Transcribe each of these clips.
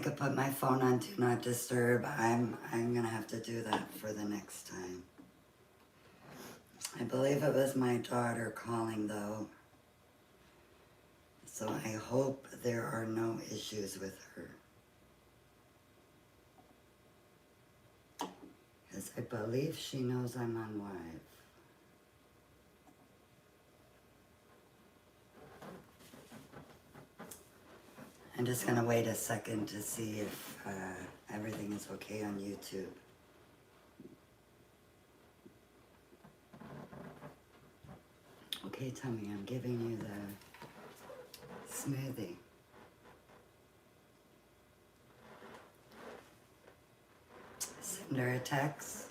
could put my phone on Do Not Disturb, I'm gonna have to do that for the next time. I believe it was my daughter calling though. So I hope there are no issues with her. Because I believe she knows I'm on live. I'm just gonna wait a second to see if everything is okay on YouTube. Okay, Tommy, I'm giving you the smoothie. Send her a text.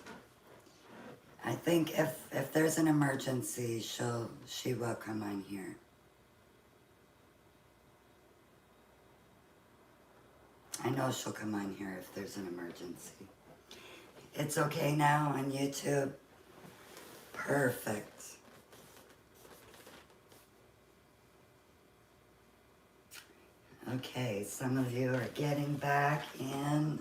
I think if there's an emergency, she will come on here. I know she'll come on here if there's an emergency. It's okay now on YouTube? Perfect. Okay, some of you are getting back in.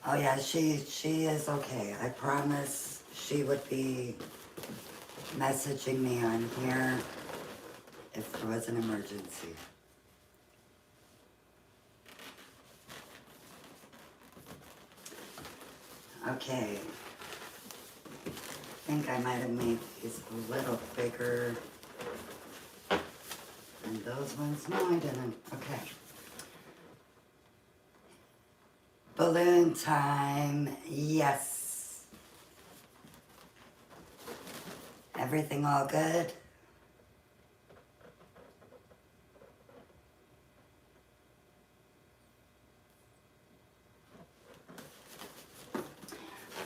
Oh yeah, she is okay. I promise she would be messaging me on here if there was an emergency. Okay. I think I might have made these a little bigger than those ones. No, I didn't. Okay. Balloon time. Yes. Everything all good?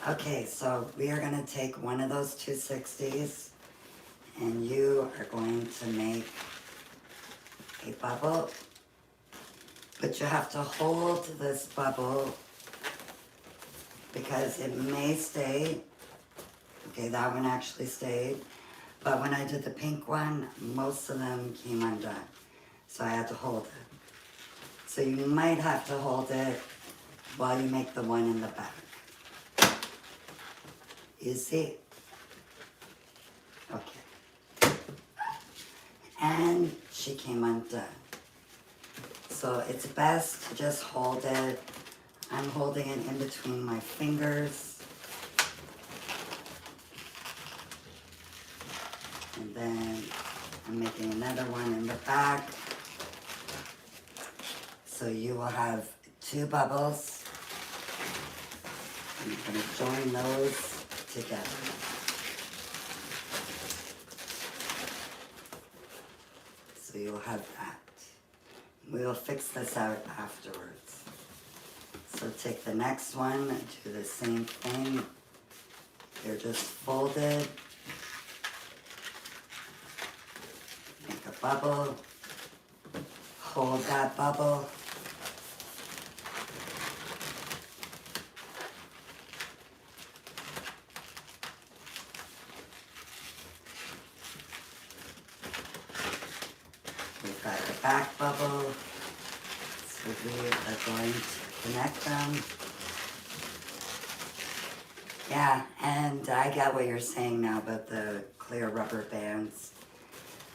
Okay, so we are going to take one of those 260s and you are going to make a bubble, but you have to hold this bubble because it may stay. Okay, that one actually stayed, but when I did the pink one, most of them came undone, so I had to hold it. So you might have to hold it while you make the one in the back. You see? Okay. And she came undone. So it's best to just hold it. I'm holding it in between my fingers. And then I'm making another one in the back. So you will have two bubbles. I'm going to join those together. So you'll have that. We will fix this out afterwards. So take the next one, do the same thing. They're just folded. Make a bubble. Hold that bubble. We've got the back bubble. So we are going to connect them. Yeah, and I get what you're saying now about the clear rubber bands.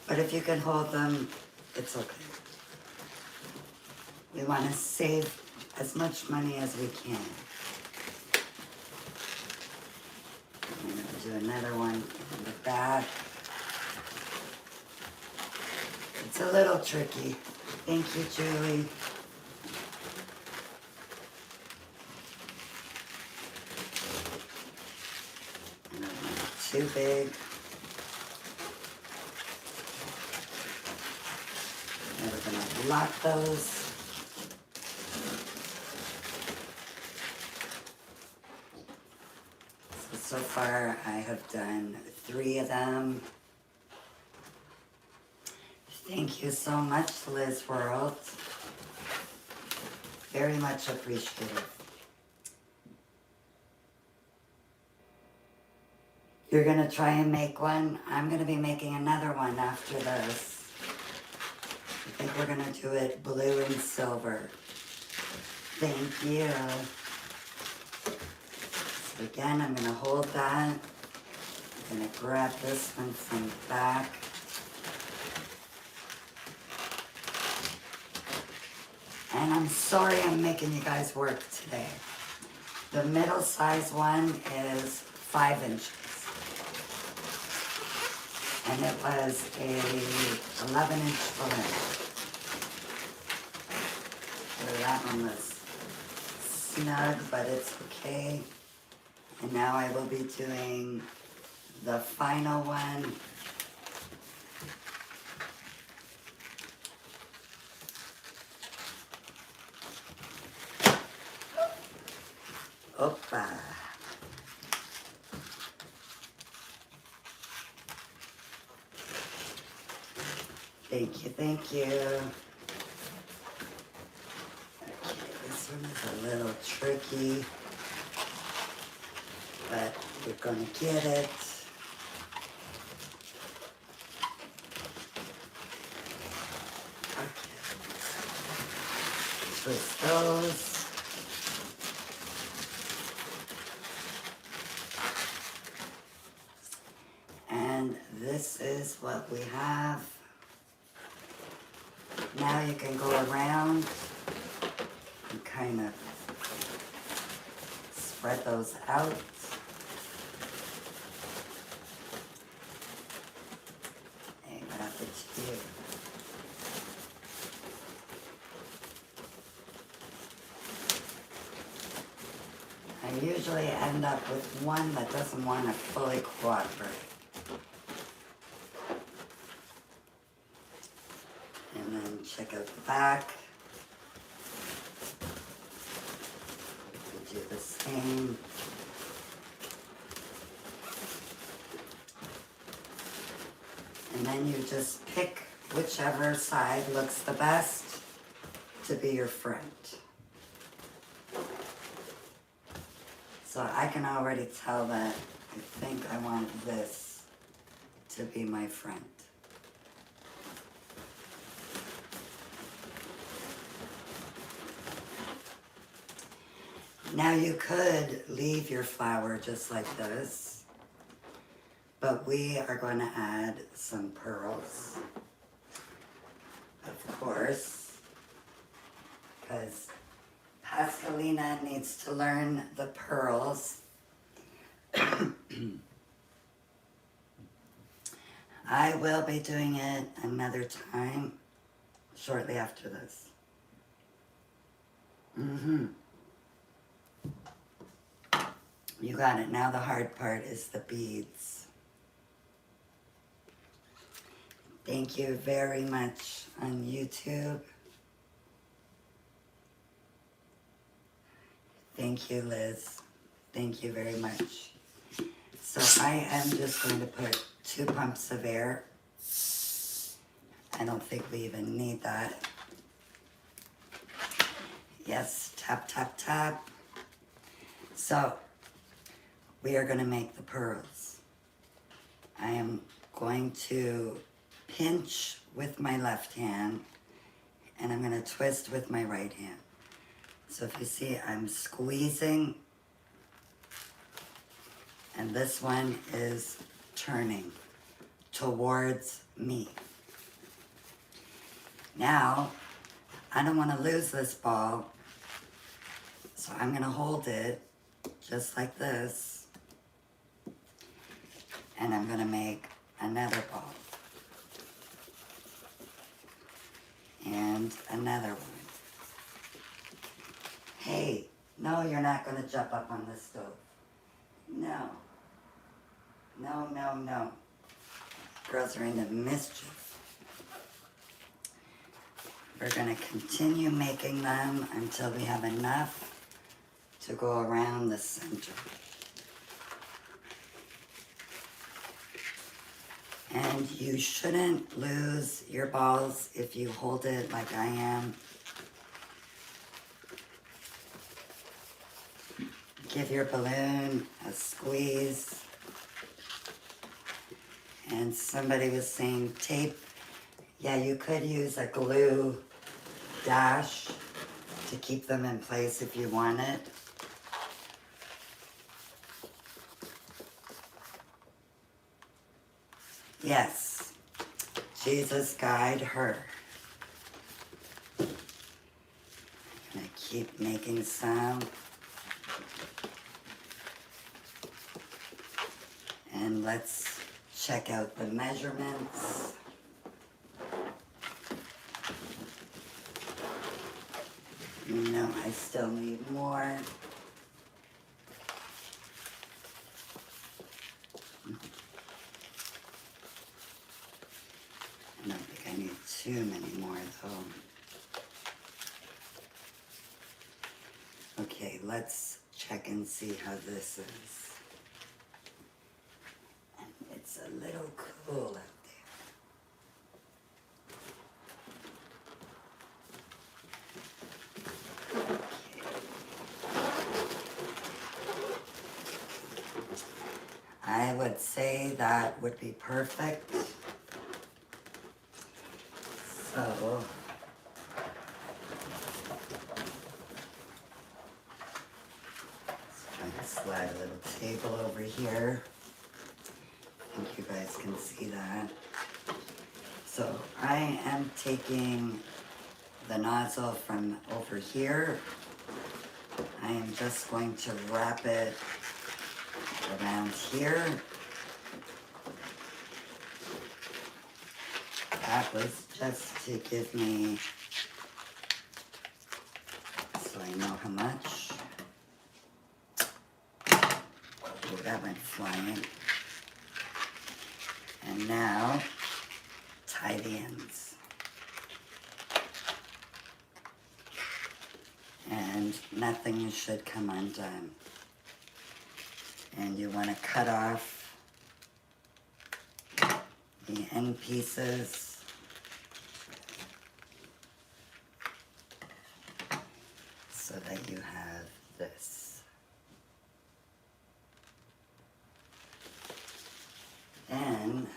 But if you can hold them, it's okay. We want to save as much money as we can. I'm going to do another one in the back. It's a little tricky. Thank you, Julie. I don't want it too big. And we're going to lock those. So far, I have done 3 of them. Thank you so much, Liz World. Very much appreciated. You're gonna try and make one. I'm gonna be making another one after this. I think we're gonna do it blue and silver. Thank you. So again, I'm gonna hold that. I'm gonna grab this one from the back. And I'm sorry I'm making you guys work today. The middle size one is 5 inches. And it was a 11-inch balloon. So that one was snug, but it's okay. And now I will be doing the final one. Opa. Thank you, thank you. Okay, this one is a little tricky, but you're gonna get it. Okay. Twist those. And this is what we have. Now you can go around and kind of spread those out. And grab it here. I usually end up with one that doesn't want to fully cooperate. And then check out the back. Do the same. And then you just pick whichever side looks the best to be your front. So I can already tell that I think I want this to be my front. Now you could leave your flower just like this, but we are going to add some pearls, of course, because Pascalina needs to learn the pearls. I will be doing it another time shortly after this. You got it. Now the hard part is the beads. Thank you very much on YouTube. Thank you, Liz. Thank you very much. So I am just going to put 2 pumps of air. I don't think we even need that. Yes, tap, tap, tap. So we are going to make the pearls. I am going to pinch with my left hand and I'm going to twist with my right hand. So if you see, I'm squeezing and this one is turning towards me. Now, I don't want to lose this ball, so I'm going to hold it just like this, and I'm going to make another ball. And another one. Hey, no, you're not going to jump up on the stove. No. No, no, no. Girls are into mischief. We're going to continue making them until we have enough to go around the center. And you shouldn't lose your balls if you hold it like I am. Give your balloon a squeeze. And somebody was saying tape. Yeah, you could use a glue dash to keep them in place if you wanted. Yes, Jesus guide her. I'm gonna keep making some. And let's check out the measurements. No, I still need more. I don't think I need too many more though. Okay, let's check and see how this is. And it's a little cool out there. Okay. I would say that would be perfect. So, I'm going to slide a little table over here. I think you guys can see that. So I am taking the nozzle from over here. I am just going to wrap it around here. That was just to give me, so I know how much. Oh, that went flying. And now, tie the ends. And nothing should come undone. And you want to cut off the end pieces so that you have this. Then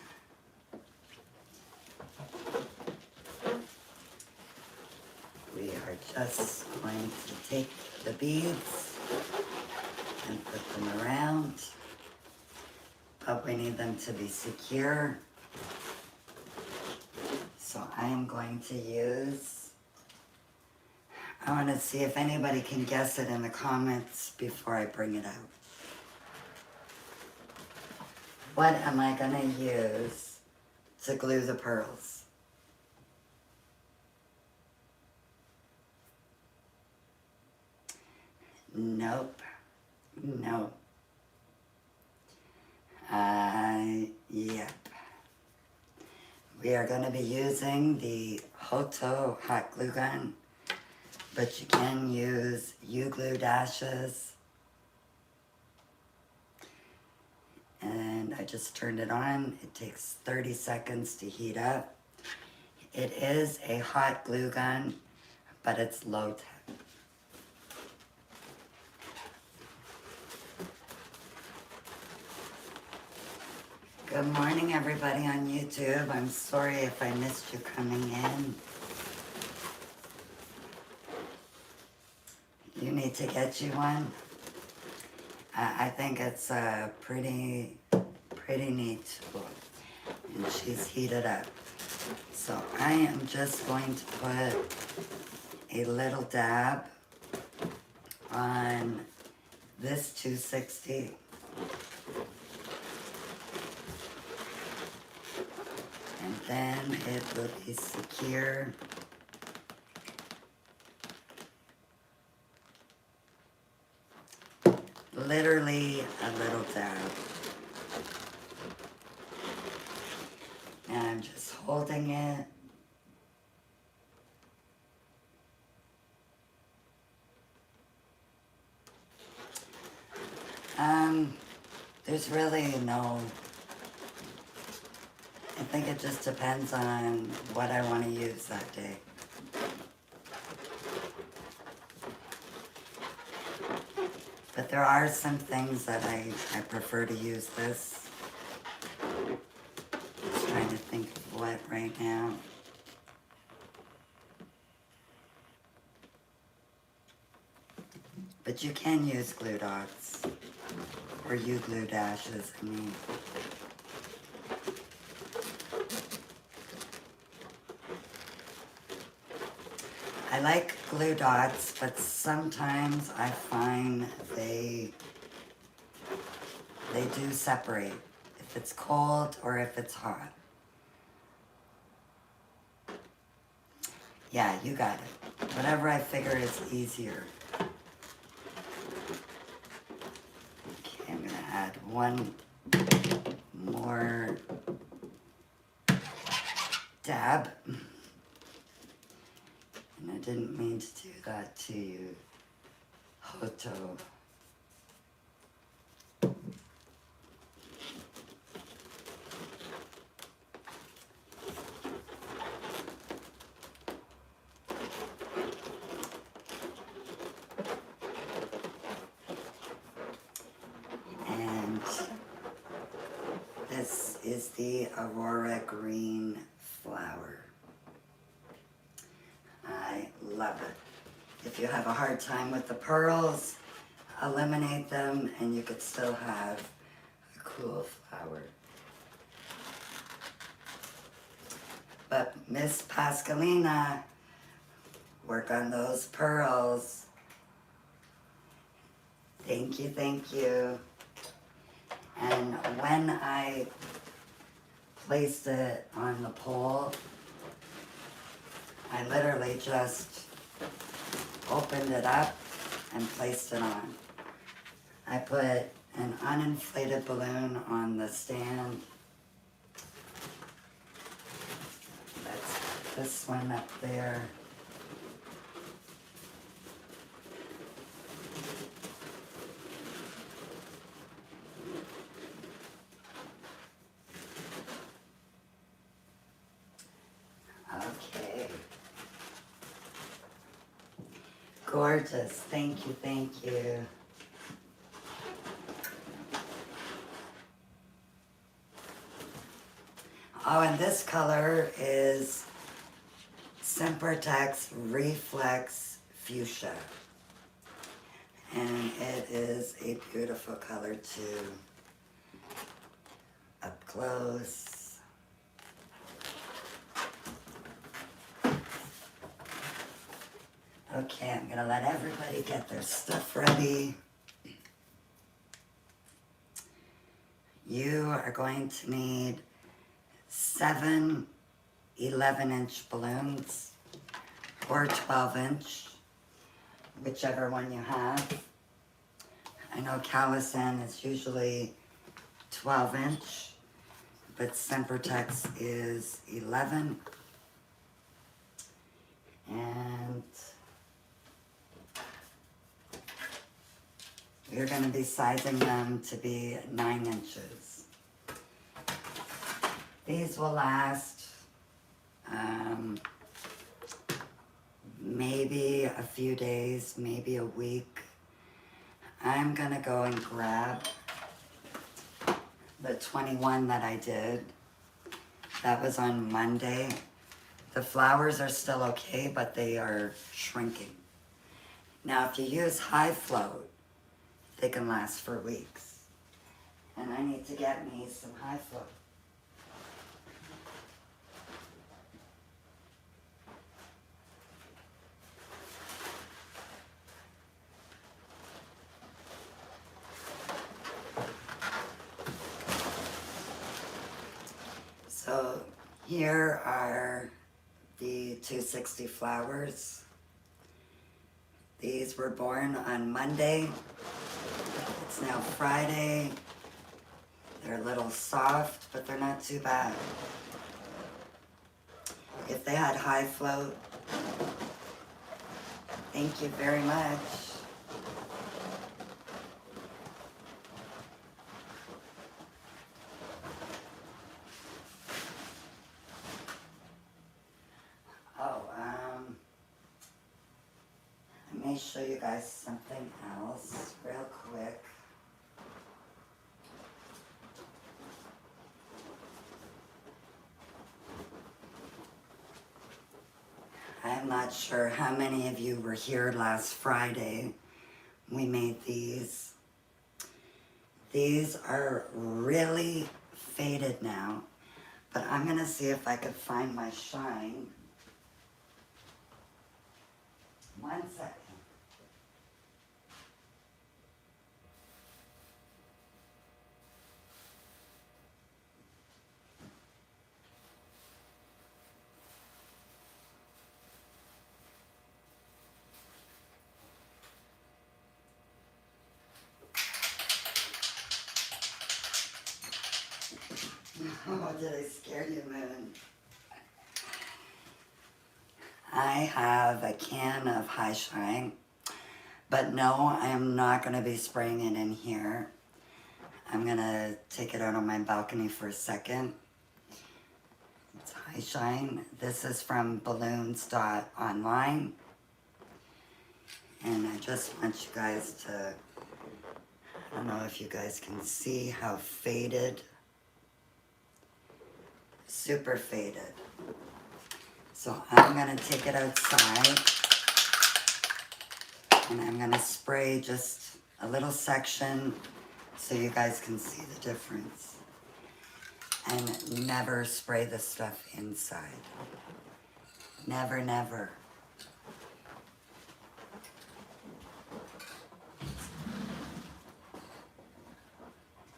we are just going to take the beads and put them around, but we need them to be secure. So I am going to use, I want to see if anybody can guess it in the comments before I bring it out. What am I going to use to glue the pearls? Nope. No. Yep. We are going to be using the Hoto hot glue gun, but you can use U-glue dashes. And I just turned it on. It takes 30 seconds to heat up. It is a hot glue gun, but it's low tech. Good morning, everybody on YouTube. I'm sorry if I missed you coming in. You need to get you one. I think it's a pretty neat tool. And she's heated up. So I am just going to put a little dab on this 260. And then it will be secure. Literally a little dab. And I'm just holding it. There's really no, I think it just depends on what I want to use that day. But there are some things that I prefer to use this. it right now. But you can use glue dots, or glue dashes, I mean. I like glue dots, but sometimes I find they do separate if it's cold or if it's hot. Yeah, you got it. Whatever I figure is easier. Okay, I'm gonna add one more dab. And I didn't mean to do that to you, Hoto. And this is the Aurora Green flower. I love it. If you have a hard time with the pearls, eliminate them and you could still have a cool flower. But Miss Pascalina, work on those pearls. Thank you, thank you. And when I placed it on the pole, I literally just opened it up and placed it on. I put an uninflated balloon on the stand. That's this one up there. Okay. Gorgeous. Thank you, thank you. Oh, and this color is Sempertex Reflex Fuchsia. And it is a beautiful color too. Up close. Okay, I'm gonna let everybody get their stuff ready. You are going to need 7 11-inch balloons or 12-inch, whichever one you have. I know Callison is usually 12-inch, but Sempertex is 11. And you're going to be sizing them to be 9 inches. These will last maybe a few days, maybe a week. I'm going to go and grab the 21 that I did. That was on Monday. The flowers are still okay, but they are shrinking. Now, if you use high float, they can last for weeks. And I need to get me some high float. So here are the 260 flowers. These were born on Monday. It's now Friday. They're a little soft, but they're not too bad. If they had high float, thank you very much. Oh, I may show you guys something else real quick. I'm not sure how many of you were here last Friday. We made these. These are really faded now, but I'm gonna see if I could find my shine. 1 second. Oh, did I scare you, Moon? I have a can of High Shine, but no, I am not going to be spraying it in here. I'm going to take it out on my balcony for a second. It's High Shine. This is from balloons.online. And I just want you guys to, I don't know if you guys can see how faded, super faded. So I'm gonna take it outside and I'm gonna spray just a little section so you guys can see the difference. And never spray the stuff inside. Never, never.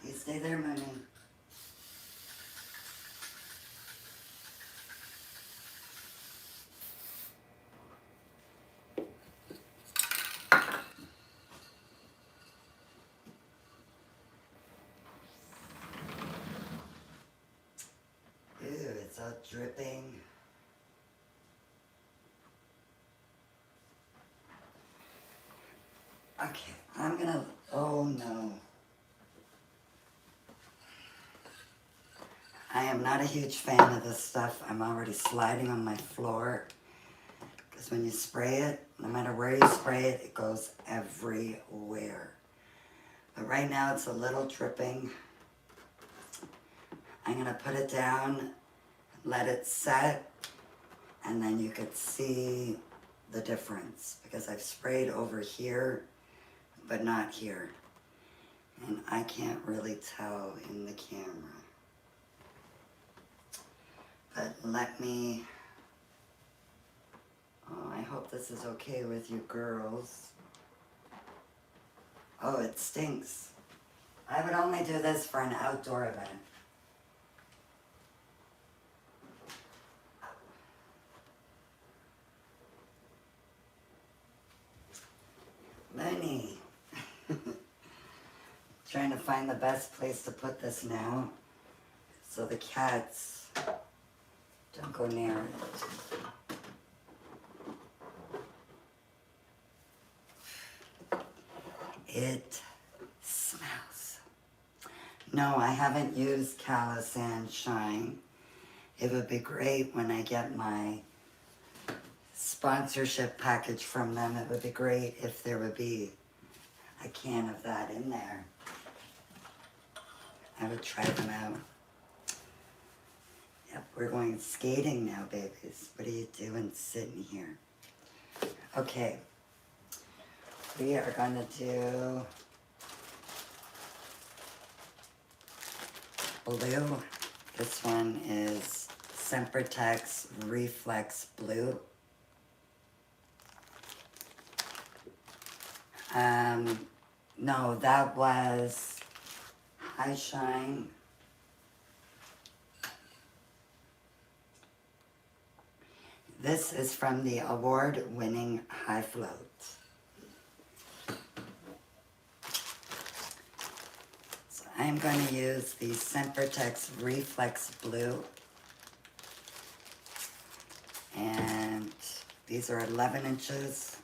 You stay there, Mooney. Ew, it's all dripping. Okay, I'm gonna, oh no. I am not a huge fan of this stuff. I'm already sliding on my floor. Because when you spray it, no matter where you spray it, it goes everywhere. But right now it's a little dripping. I'm gonna put it down, let it set, and then you could see the difference. Because I've sprayed over here, but not here. And I can't really tell in the camera. But let me, oh, I hope this is okay with you girls. Oh, it stinks. I would only do this for an outdoor event. Mooney. Trying to find the best place to put this now so the cats don't go near it. It smells. No, I haven't used Calisand Shine. It would be great when I get my sponsorship package from them. It would be great if there would be a can of that in there. I would try them out. Yep, we're going skating now, babies. What are you doing sitting here? Okay. We are going to do blue. This one is Sempertex Reflex Blue. No, that was High Shine. This is from the award-winning High Float. So I'm going to use the Sempertex Reflex Blue. And these are 11 inches.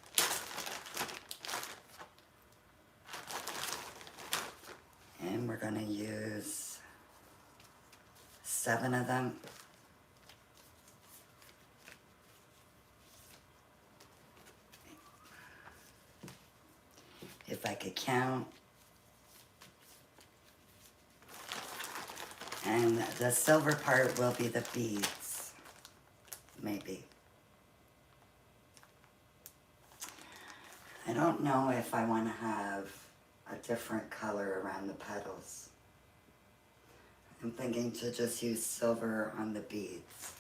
And we're going to use 7 of them. If I could count. And the silver part will be the beads, maybe. don't know if I want to have a different color around the petals. I'm thinking to just use silver on the beads.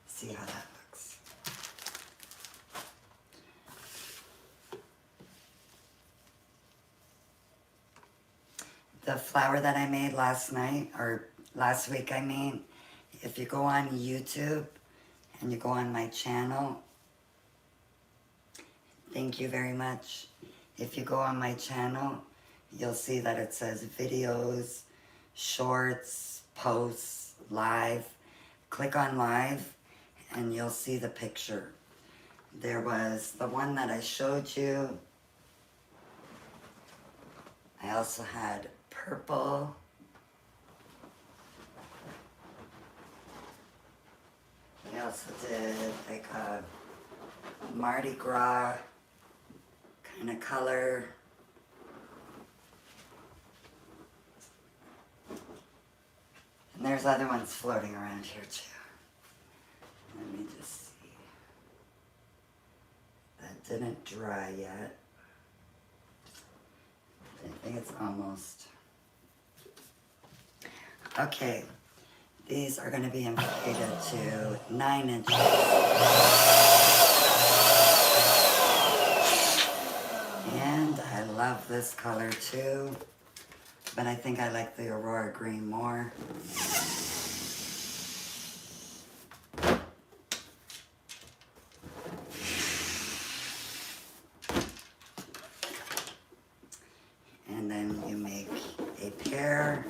See how that looks. The flower that I made last night, or last week I mean, if you go on YouTube and you go on my channel, thank you very much. If you go on my channel, you'll see that it says videos, shorts, posts, live. Click on live and you'll see the picture. There was the one that I showed you. I also had purple. I also did like a Mardi Gras kind of color. And there's other ones floating around here too. Let me just see. That didn't dry yet. I think it's almost. Okay, these are going to be inflated to 9 inches. And I love this color too, but I think I like the Aurora Green more. And then you make a pair.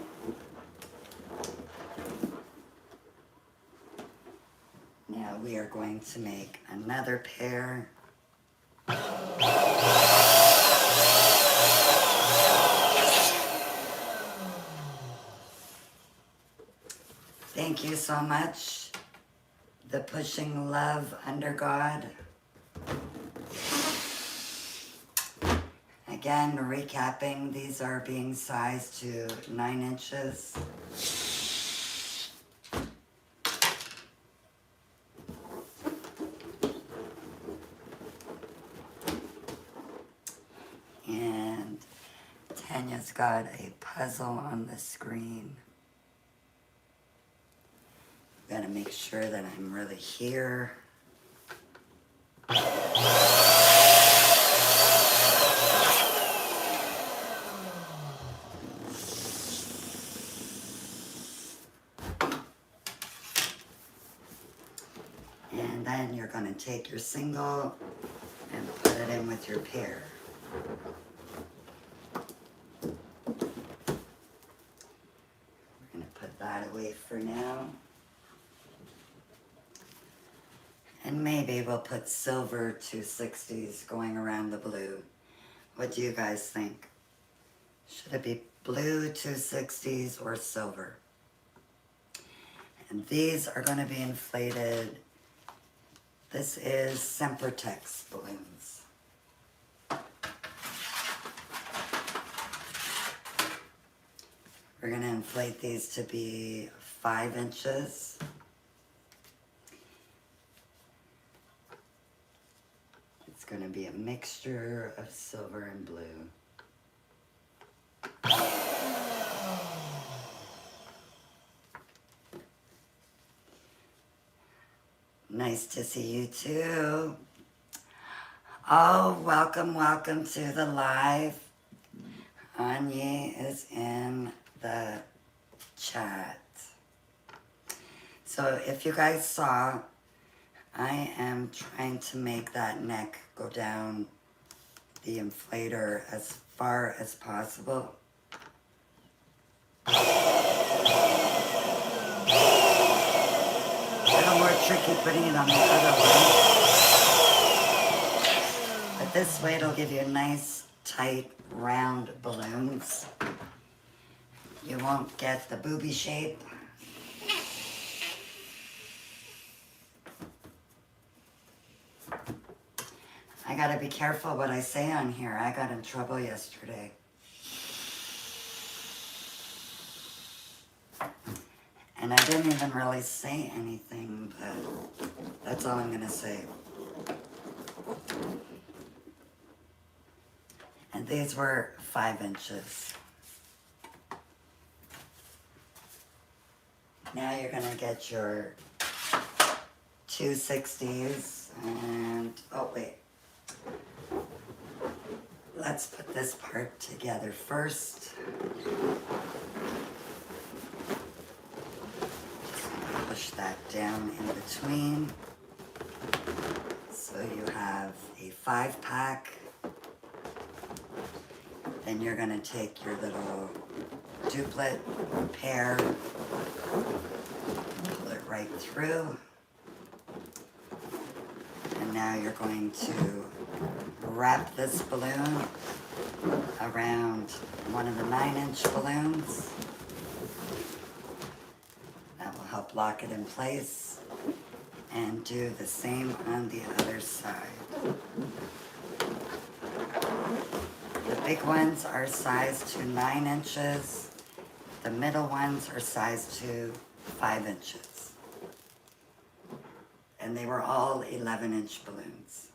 Now we are going to make another pair. Thank you so much. The Pushing Love Under God. Again, recapping, these are being sized to 9 inches. And Tanya's got a puzzle on the screen. Gotta make sure that I'm really here. And then you're gonna take your single and put it in with your pair. We're gonna put that away for now. And maybe we'll put silver 260s going around the blue. What do you guys think? Should it be blue 260s or silver? And these are going to be inflated. This is Sempertex balloons. We're going to inflate these to be 5 inches. It's going to be a mixture of silver and blue. Nice to see you too. Oh, welcome, welcome to the live. Anya is in the chat. So if you guys saw, I am trying to make that neck go down the inflator as far as possible. A little more tricky putting it on the other one. But this way it'll give you nice, tight, round balloons. You won't get the booby shape. I gotta be careful what I say on here. I got in trouble yesterday. And I didn't even really say anything, but that's all I'm gonna say. And these were 5 inches. Now you're gonna get your 260s and, oh wait. Let's put this part together first. Just push that down in between. So you have a 5-pack. Then you're gonna take your little duplet pair, pull it right through. And now you're going to wrap this balloon around one of the 9-inch balloons. That will help lock it in place. And do the same on the other side. The big ones are sized to 9 inches. The middle ones are sized to 5 inches. And they were all 11-inch balloons.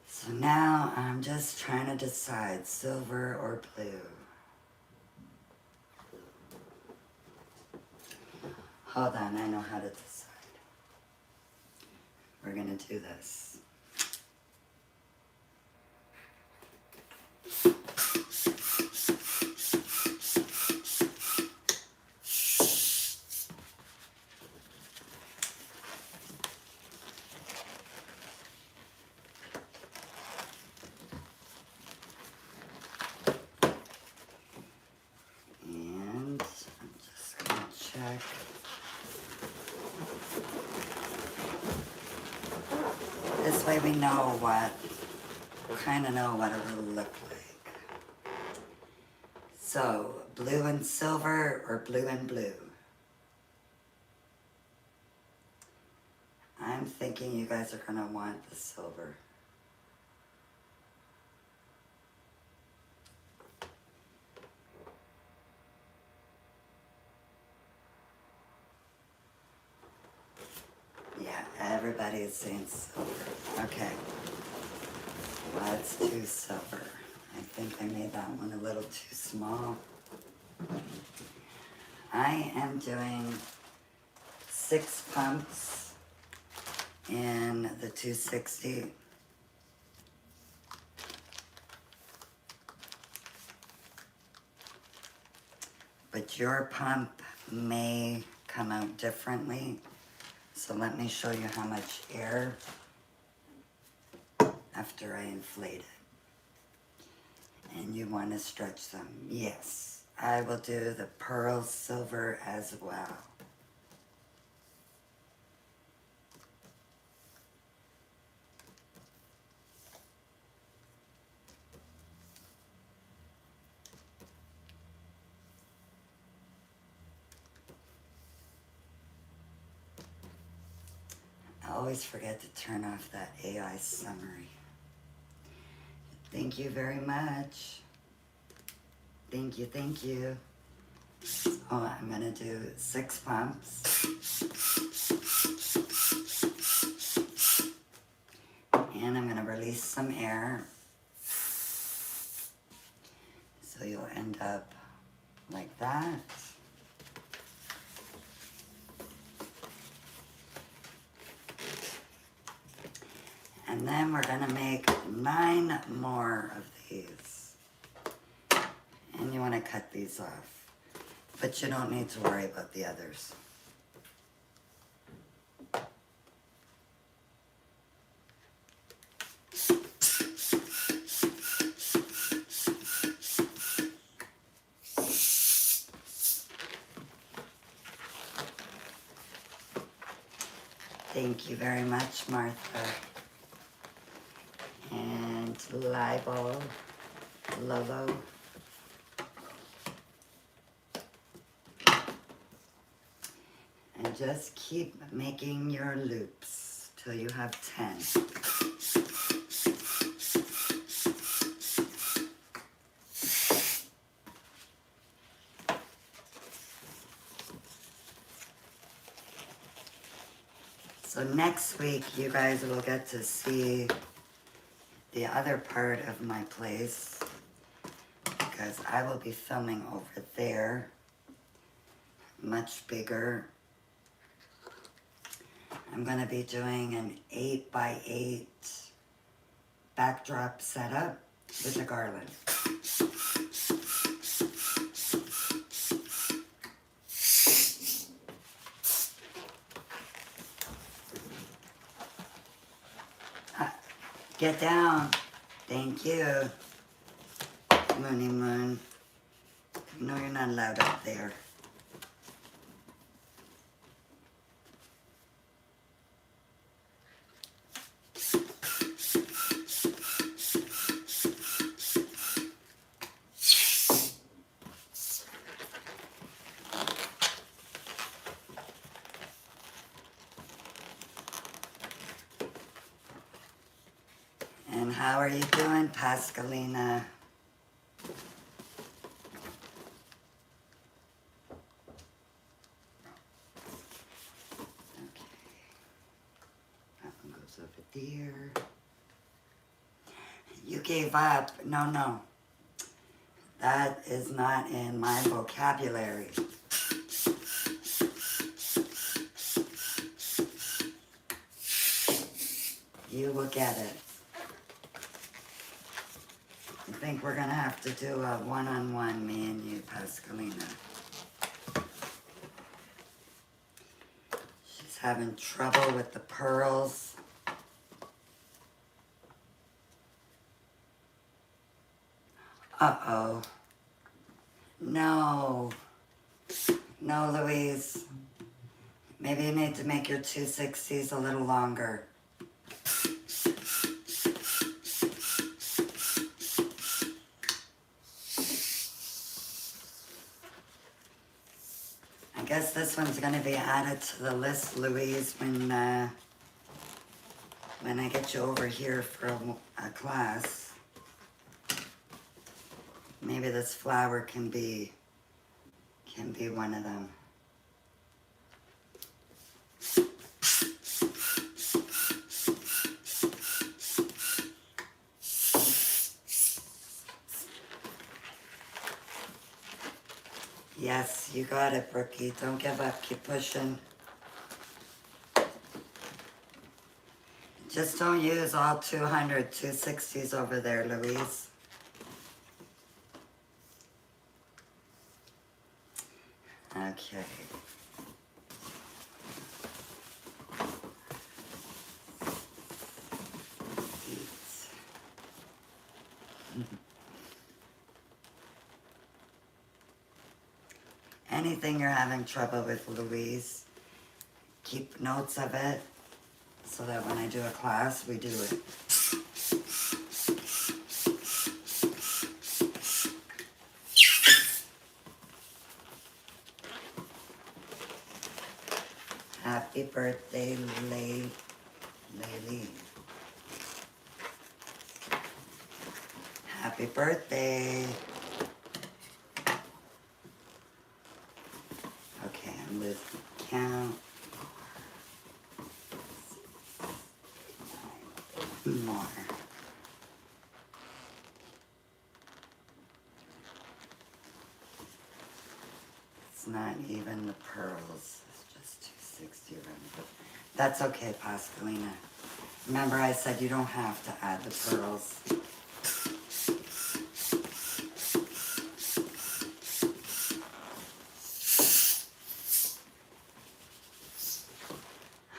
So now I'm just trying to decide silver or blue. Hold on, I know how to decide. We're gonna do this. And I'm just gonna check. This way we know kind of know what it will look like. So, blue and silver or blue and blue? I'm thinking you guys are gonna want the silver. Yeah, everybody is saying silver. Okay. Let's do silver. I think I made that one a little too small. I am doing 6 pumps in the 260. But your pump may come out differently. So let me show you how much air after I inflate it. And you want to stretch them. Yes, I will do the pearl silver as well. I always forget to turn off that AI summary. Thank you very much. Thank you, thank you. Oh, I'm gonna do 6 pumps. And I'm gonna release some air. So you'll end up like that. And then we're gonna make 9 more of these. And you wanna cut these off. But you don't need to worry about the others. Thank you very much, Martha. And Libel, Lolo. And just keep making your loops till you have 10. So next week, you guys will get to see the other part of my place because I will be filming over there, much bigger. I'm going to be doing an 8x8 backdrop setup with a garland. Get down. Thank you. Moony Moon. No, you're not allowed up there. And how are you doing, Pascalina? Okay. That one goes over there. You gave up. No, no. That is not in my vocabulary. You will get it. I think we're gonna have to do a one-on-one, me and you, Pascalina. She's having trouble with the pearls. Uh-oh. No. No, Louise. Maybe you need to make your 260s a little longer. I guess this one's going to be added to the list, Louise, when I get you over here for a class. Maybe this flower can be one of them. Yes, you got it, Brookie. Don't give up. Keep pushing. Just don't use all 260s over there, Louise. Okay. Anything you're having trouble with, Louise, keep notes of it so that when I do a class, we do it. Happy birthday, Laylee. Happy birthday. Okay, I'm losing count. More. It's not even the pearls. It's just 260 around. That's okay, Pascalina. Remember I said you don't have to add the pearls.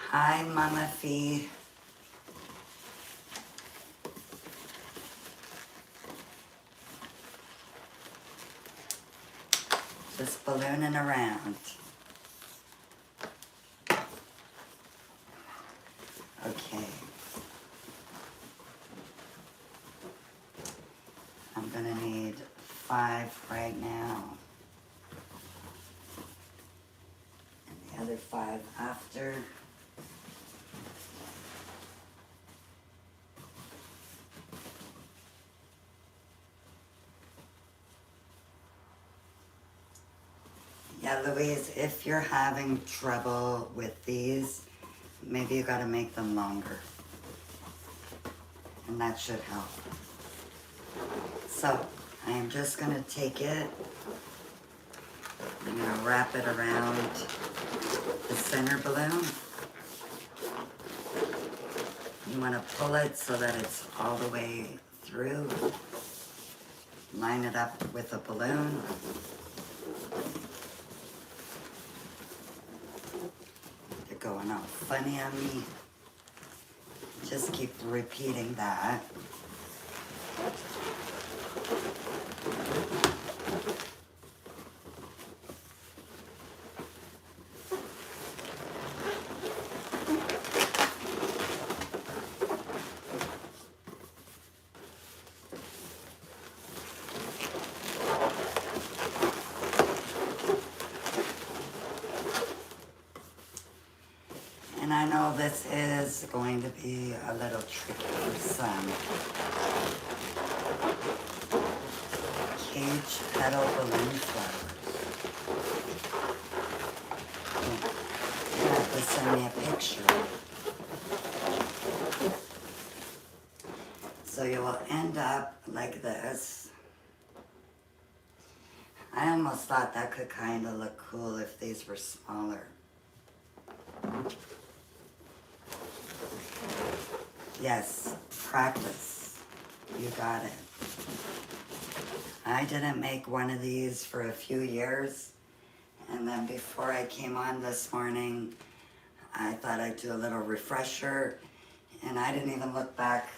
Hi, Mama Fee. Just ballooning around. Okay. I'm gonna need 5 right now. And the other 5 after. Yeah, Louise, if you're having trouble with these, maybe you gotta make them longer. And that should help. So, I am just gonna take it, I'm gonna wrap it around the center balloon. You wanna pull it so that it's all the way through. Line it up with a balloon. They're going all funny on me. Just keep repeating that. And I know this is going to be a little tricky for some. Cage petal balloon flowers. You have to send me a picture. So you will end up like this. I almost thought that could kind of look cool if these were smaller. Yes, practice. You got it. I didn't make one of these for a few years. And then before I came on this morning, I thought I'd do a little refresher. And I didn't even look back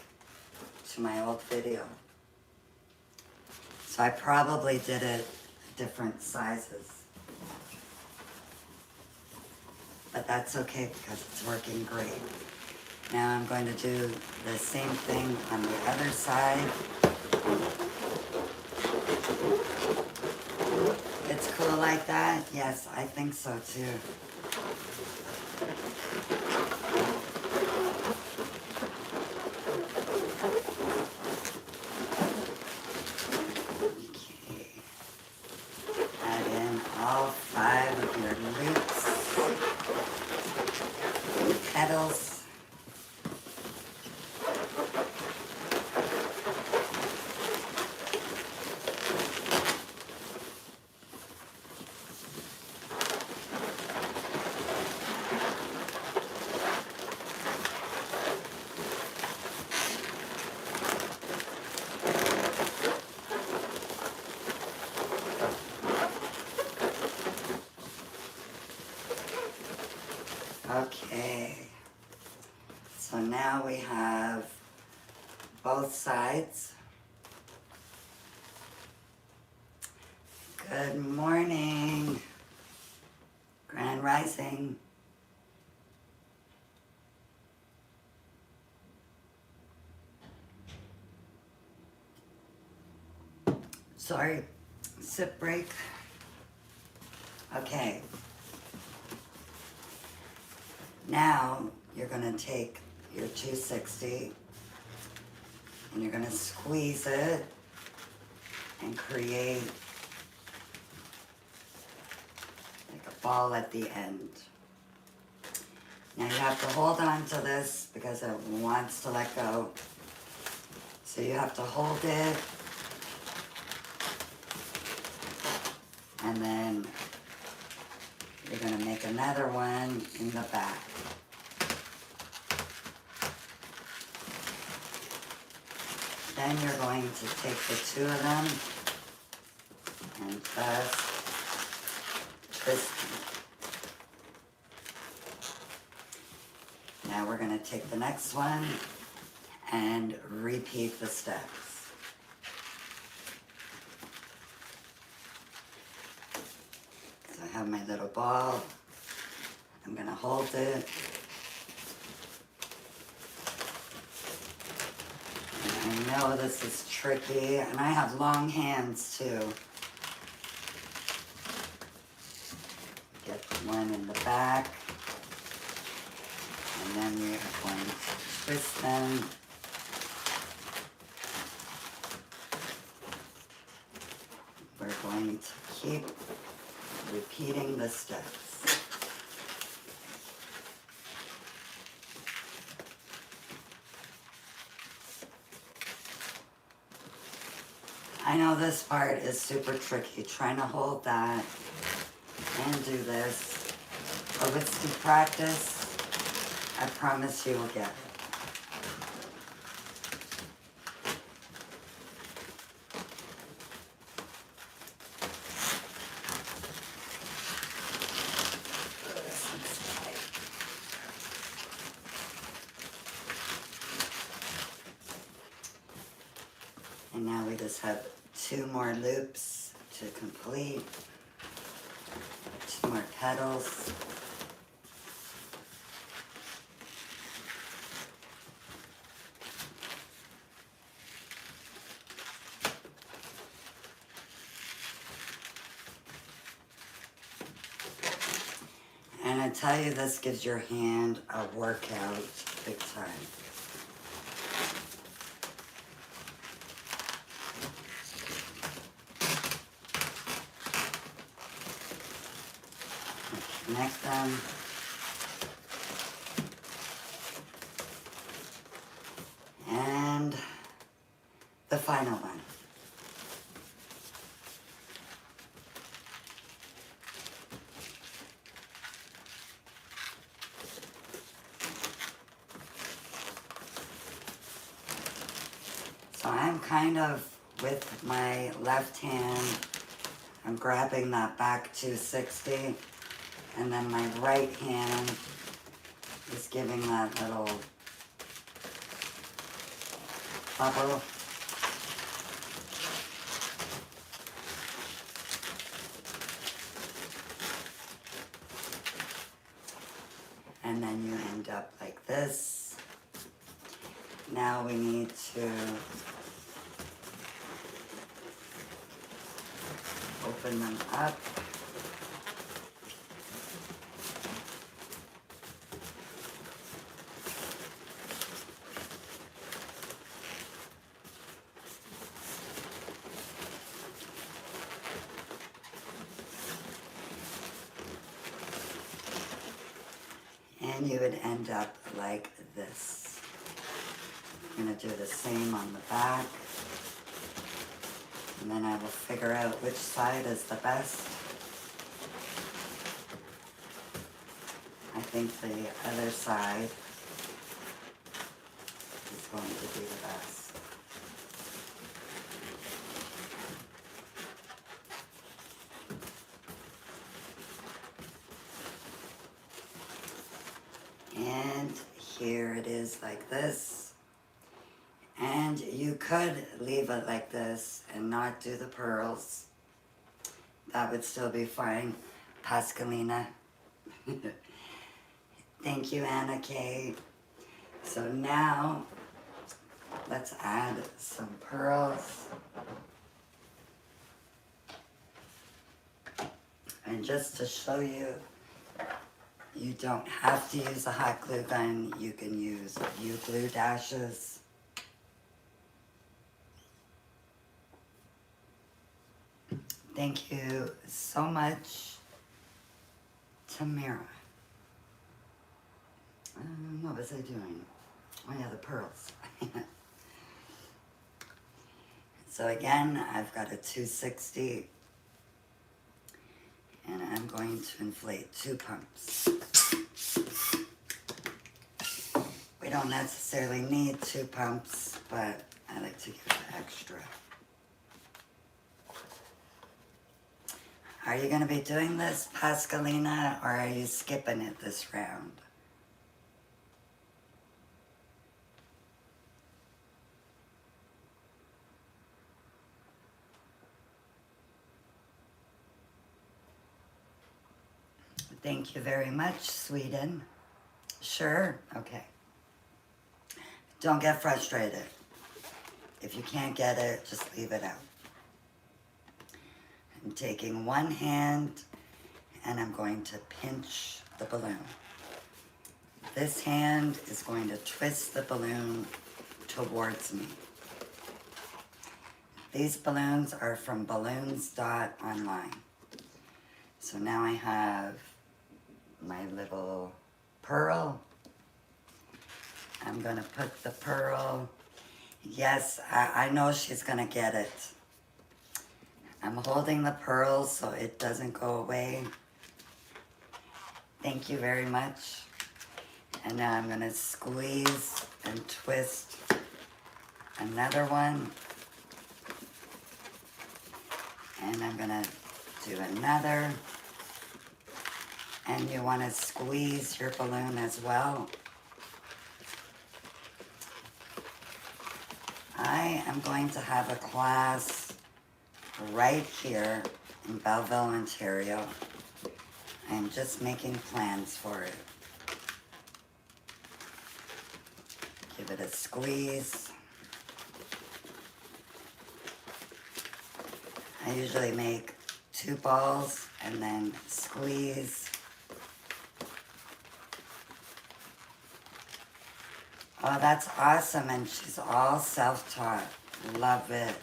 to my old video. So I probably did it different sizes. But that's okay because it's working great. Now I'm going to do the same thing on the other side. It's cool like that? Yes, I think so too. Okay. Add in all 5 of your loops, petals. Okay, so now we have both sides. Good morning, Grand Rising. Sorry, sip break. Okay. Now you're going to take your 260 and you're going to squeeze it and create like a ball at the end. Now you have to hold on to this because it wants to let go. So you have to hold it and then you're going to make another one in the back. Then you're going to take the 2 of them and just twist them. Now we're going to take the next one and repeat the steps. So I have my little ball. I'm going to hold it. I know this is tricky, and I have long hands too. Get one in the back, and then we are going to twist them. We're going to keep repeating the steps. I know this part is super tricky, trying to hold that and do this. But with some practice, I promise you will get it. This one's tight. And now we just have 2 more loops to complete. 2 more petals. And I tell you, this gives your hand a workout big time. Connect them. And the final one. So I'm kind of, with my left hand, I'm grabbing that back 260, and then my right hand is giving that little bubble. And then you end up like this. Now we need to open them up. And you would end up like this. I'm going to do the same on the back. And then I will figure out which side is the best. I think the other side is going to be the best. And here it is like this. And you could leave it like this and not do the pearls. That would still be fine. Pascalina. Thank you, Anna Kay. So now, let's add some pearls. And just to show you, you don't have to use a hot glue gun. You can use U-glue dashes. Thank you so much, Tamara. What was I doing? Oh yeah, the pearls. So again, I've got a 260, and I'm going to inflate 2 pumps. We don't necessarily need 2 pumps, but I like to give it extra. Are you going to be doing this, Pascalina, or are you skipping it this round? Thank you very much, Sweden. Sure? Okay. Don't get frustrated. If you can't get it, just leave it out. I'm taking one hand and I'm going to pinch the balloon. This hand is going to twist the balloon towards me. These balloons are from balloons.online. So now I have my little pearl. I'm gonna put the pearl. Yes, I know she's gonna get it. I'm holding the pearls so it doesn't go away. Thank you very much. And now I'm gonna squeeze and twist another one. And I'm gonna do another. And you wanna squeeze your balloon as well. I am going to have a class right here in Belleville, Ontario. I'm just making plans for it. Give it a squeeze. I usually make 2 balls and then squeeze. Oh, that's awesome, and she's all self-taught. Love it.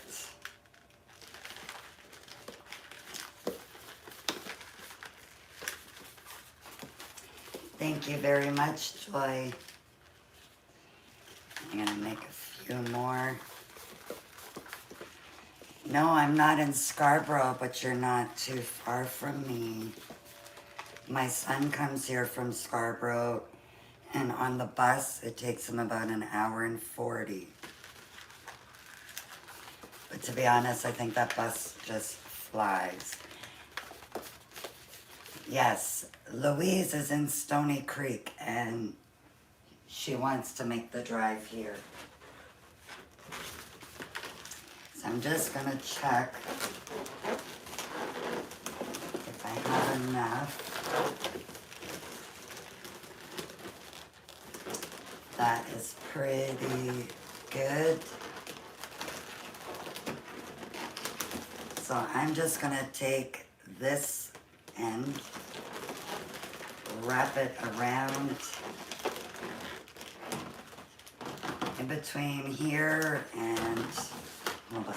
Thank you very much, Joy. I'm gonna make a few more. No, I'm not in Scarborough, but you're not too far from me. My son comes here from Scarborough, and on the bus, it takes him about an hour and 40. But to be honest, I think that bus just flies. Yes, Louise is in Stony Creek, and she wants to make the drive here. So I'm just gonna check if I have enough. That is pretty good. So I'm just gonna take this end, wrap it around in between here and, hold on.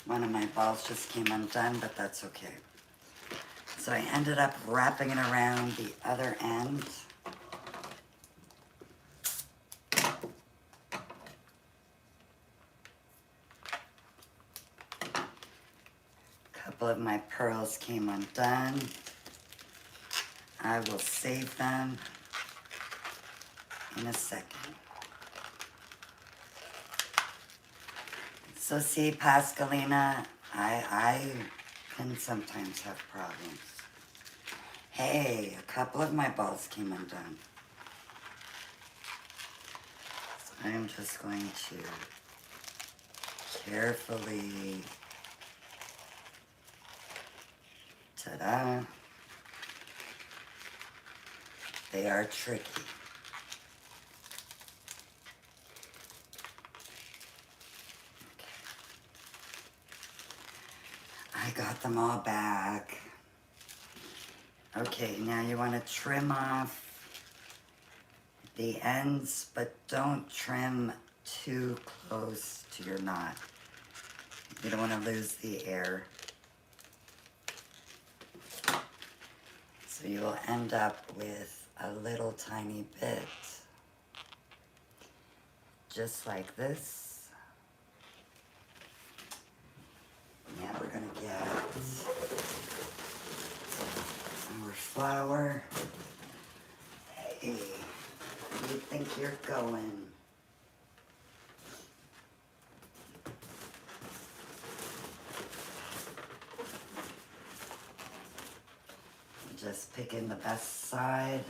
One of my balls just came undone, but that's okay. So I ended up wrapping it around the other end. Couple of my pearls came undone. I will save them in a second. So see, Pascalina, I can sometimes have problems. Hey, a couple of my balls came undone. So I'm just going to carefully, ta-da. They are tricky. I got them all back. Okay, now you want to trim off the ends, but don't trim too close to your knot. You don't want to lose the air. So you will end up with a little tiny bit, just like this. Yeah, we're gonna get our flour. Hey, where do you think you're going? Just picking the best side.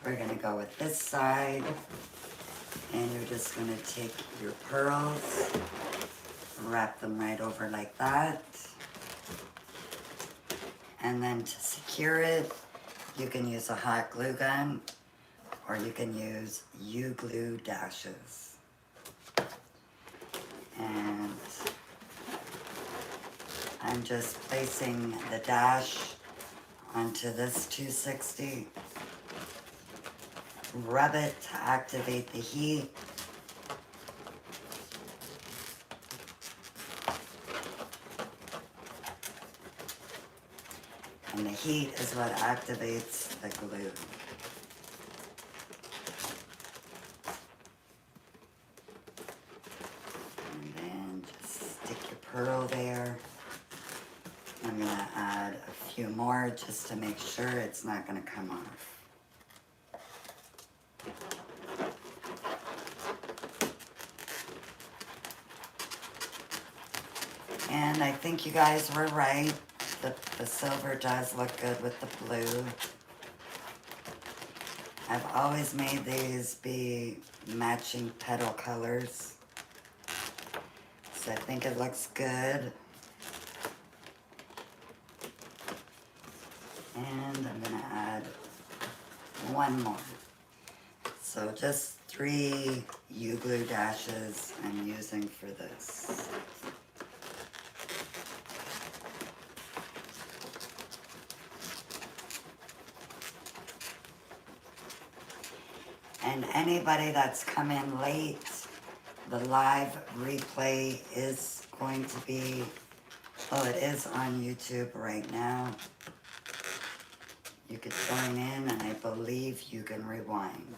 We're gonna go with this side, and you're just gonna take your pearls, wrap them right over like that. And then to secure it, you can use a hot glue gun, or you can use U-glue dashes. And I'm just placing the dash onto this 260. Rub it to activate the heat. And the heat is what activates the glue. pearl there. I'm gonna add a few more just to make sure it's not gonna come off. And I think you guys were right. The silver does look good with the blue. I've always made these be matching petal colors. So I think it looks good. And I'm gonna add one more. So just 3 U-glue dashes I'm using for this. And anybody that's come in late, the live replay is going to be, well, it is on YouTube right now. You could join in, and I believe you can rewind.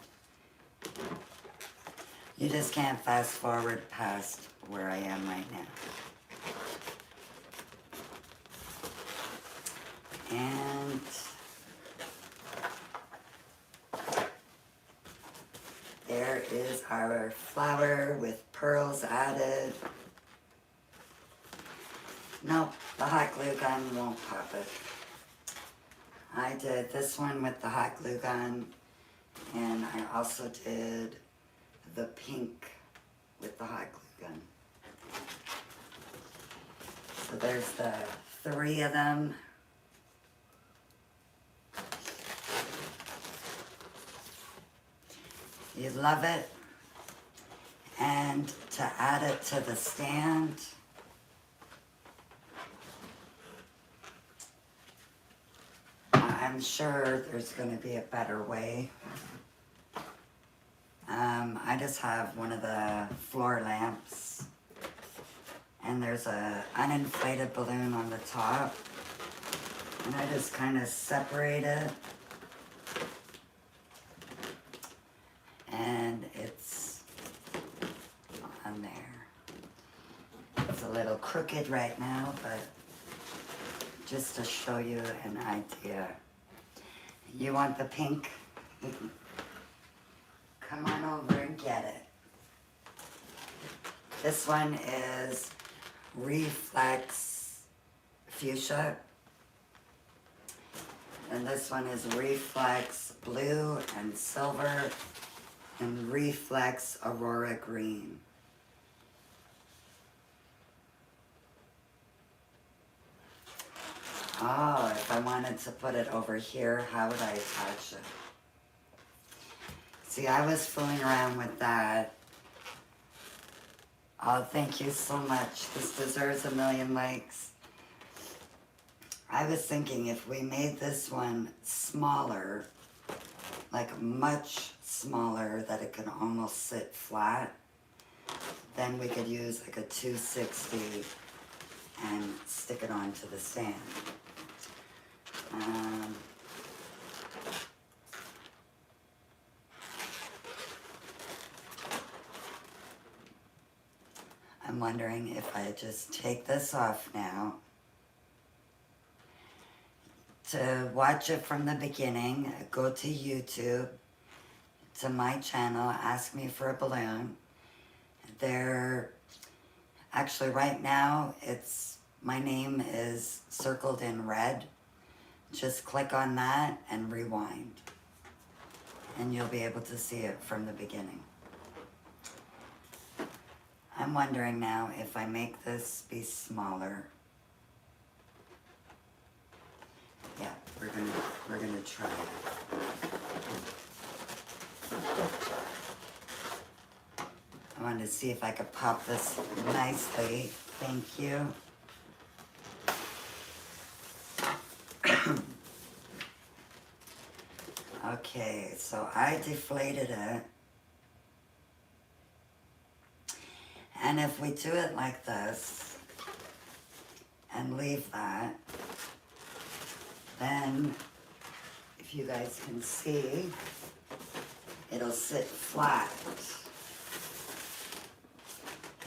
You just can't fast forward past where I am right now. And there is our flower with pearls added. Nope, the hot glue gun won't pop it. I did this one with the hot glue gun, and I also did the pink with the hot glue gun. So there's the 3 of them. You love it. And to add it to the stand, I'm sure there's going to be a better way. I just have one of the floor lamps, and there's a uninflated balloon on the top, and I just kind of separate it, and it's on there. It's a little crooked right now, but just to show you an idea. You want the pink? Come on over and get it. This one is Reflex Fuchsia. And this one is Reflex Blue and Silver and Reflex Aurora Green. Oh, if I wanted to put it over here, how would I attach it? See, I was fooling around with that. Oh, thank you so much. This deserves 1,000,000 likes. I was thinking if we made this one smaller, like much smaller, that it could almost sit flat, then we could use like a 260 and stick it onto the stand. I'm wondering if I just take this off now. To watch it from the beginning, go to YouTube, to my channel, Ask Me for a Balloon. There, actually right now, my name is circled in red. Just click on that and rewind. And you'll be able to see it from the beginning. I'm wondering now if I make this be smaller. Yeah, we're gonna try it. I wanted to see if I could pop this nicely. Thank you. Okay, so I deflated it. And if we do it like this and leave that, then if you guys can see, it'll sit flat.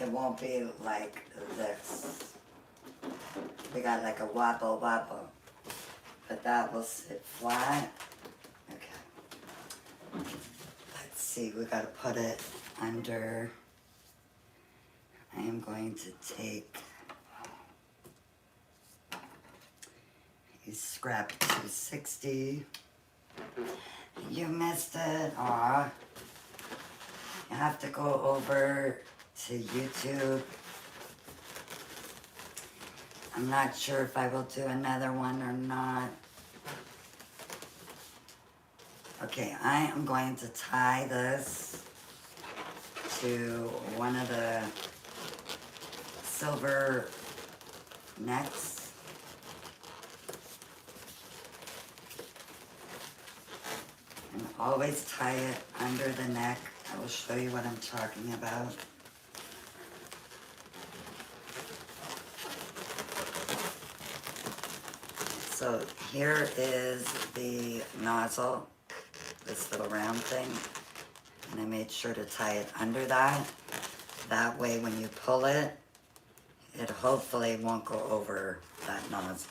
it won't be like this. We got like a wobble wobble, but that will sit flat. Okay. Let's see, we gotta put it under. I am going to take a scrap 260. You missed it. Aw. You have to go over to YouTube. I'm not sure if I will do another one or not. Okay, I am going to tie this to one of the silver necks. And always tie it under the neck. I will show you what I'm talking about. So here is the nozzle, this little round thing, and I made sure to tie it under that. That way when you pull it, it hopefully won't go over that nozzle.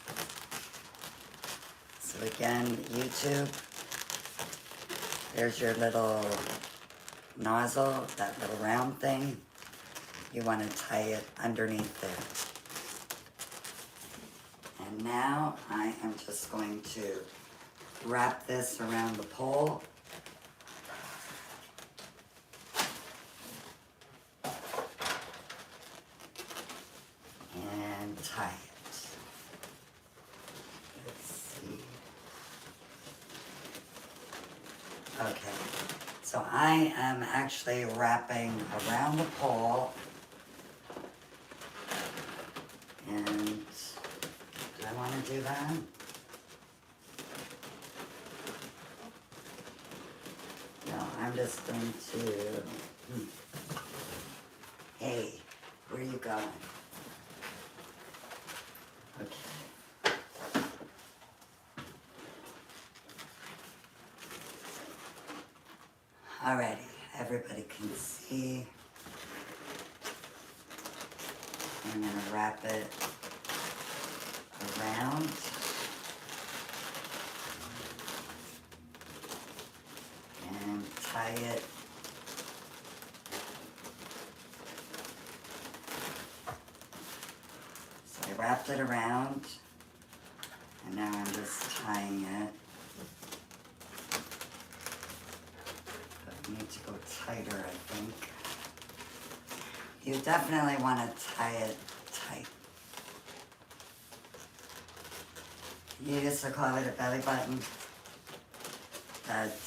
So again, YouTube, there's your little nozzle, that little round thing. You want to tie it underneath there. And now I am just going to wrap this around the pole. And tie it. Let's see. Okay, so I am actually wrapping around the pole. And do I want to do that? No, I'm just going to... Hey, where are you going? Okay. Alrighty, everybody can see. I'm going to wrap it around. And tie it so I wrapped it around and now I'm just tying it. But I need to go tighter, I think. You definitely want to tie it tight. You used to call it a belly button, but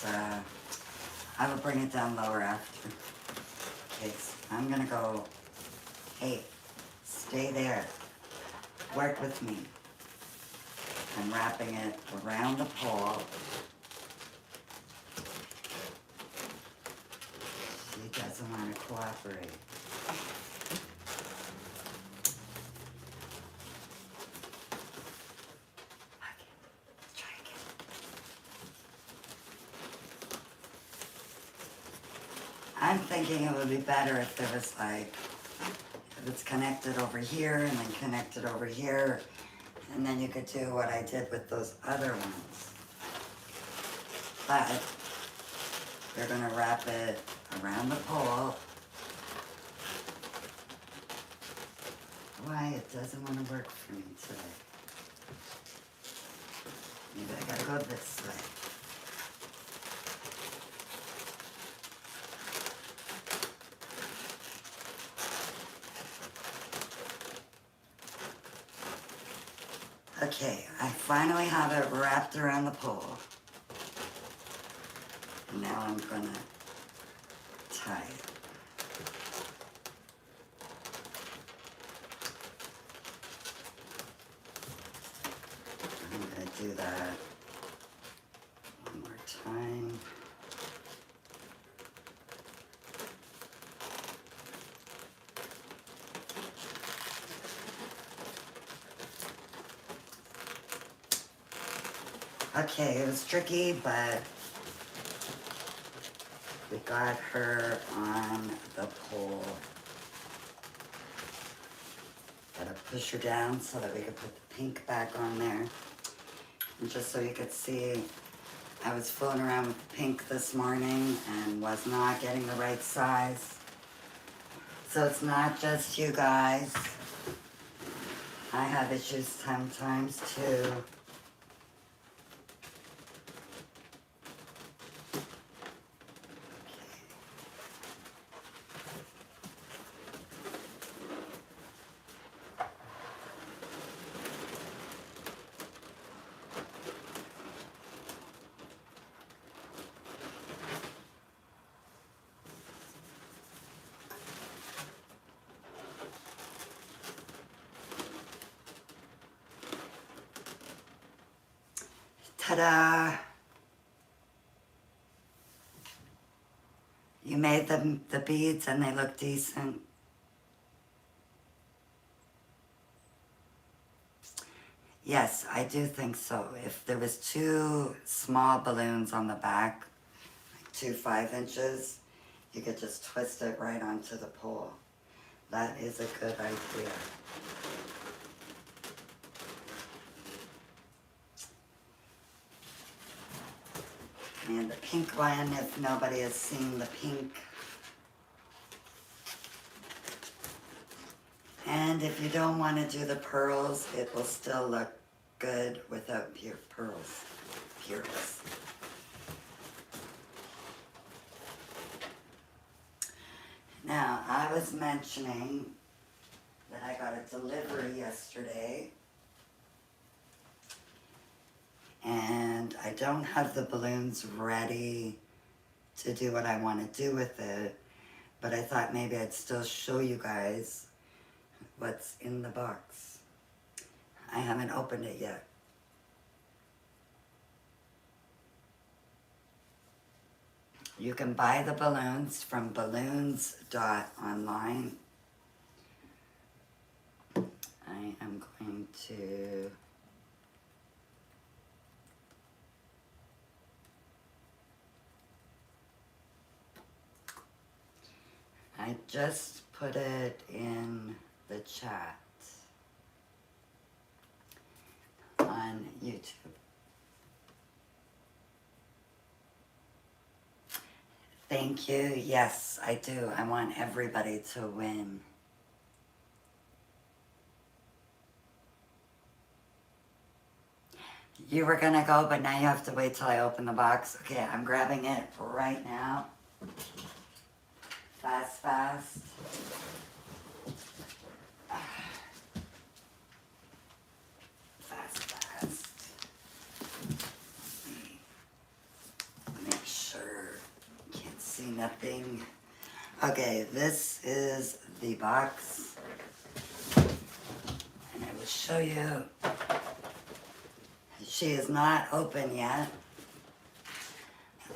I will bring it down lower after. Okay, so I'm gonna go, hey, stay there, work with me. I'm wrapping it around the pole. She doesn't want to cooperate. I'm thinking it would be better if there was like, if it's connected over here and then connected over here, and then you could do what I did with those other ones. But you're gonna wrap it around the pole. Why it doesn't want to work for me today. Maybe I gotta go this way. Okay, I finally have it wrapped around the pole. And now I'm gonna tie it. I'm gonna do that one more time. Okay, it was tricky, but we got her on the pole. push her down so that we could put the pink back on there. And just so you could see, I was fooling around with the pink this morning and was not getting the right size. So it's not just you guys. I have issues sometimes too. Ta-da! You made the beads and they look decent. Yes, I do think so. If there was 2 small balloons on the back, like 2 5-inches, you could just twist it right onto the pole. That is a good idea. And the pink one, if nobody has seen the pink. And if you don't want to do the pearls, it will still look good without pearls. Now, I was mentioning that I got a delivery yesterday. And I don't have the balloons ready to do what I want to do with it. But I thought maybe I'd still show you guys what's in the box. I haven't opened it yet. You can buy the balloons from balloons.online. I am going to... I just put it in the chat on YouTube. Thank you. Yes, I do. I want everybody to win. You were gonna go, but now you have to wait till I open the box. Okay, I'm grabbing it right now. Fast. Fast. Make sure. Can't see nothing. Okay, this is the box. And I will show you. She is not open yet.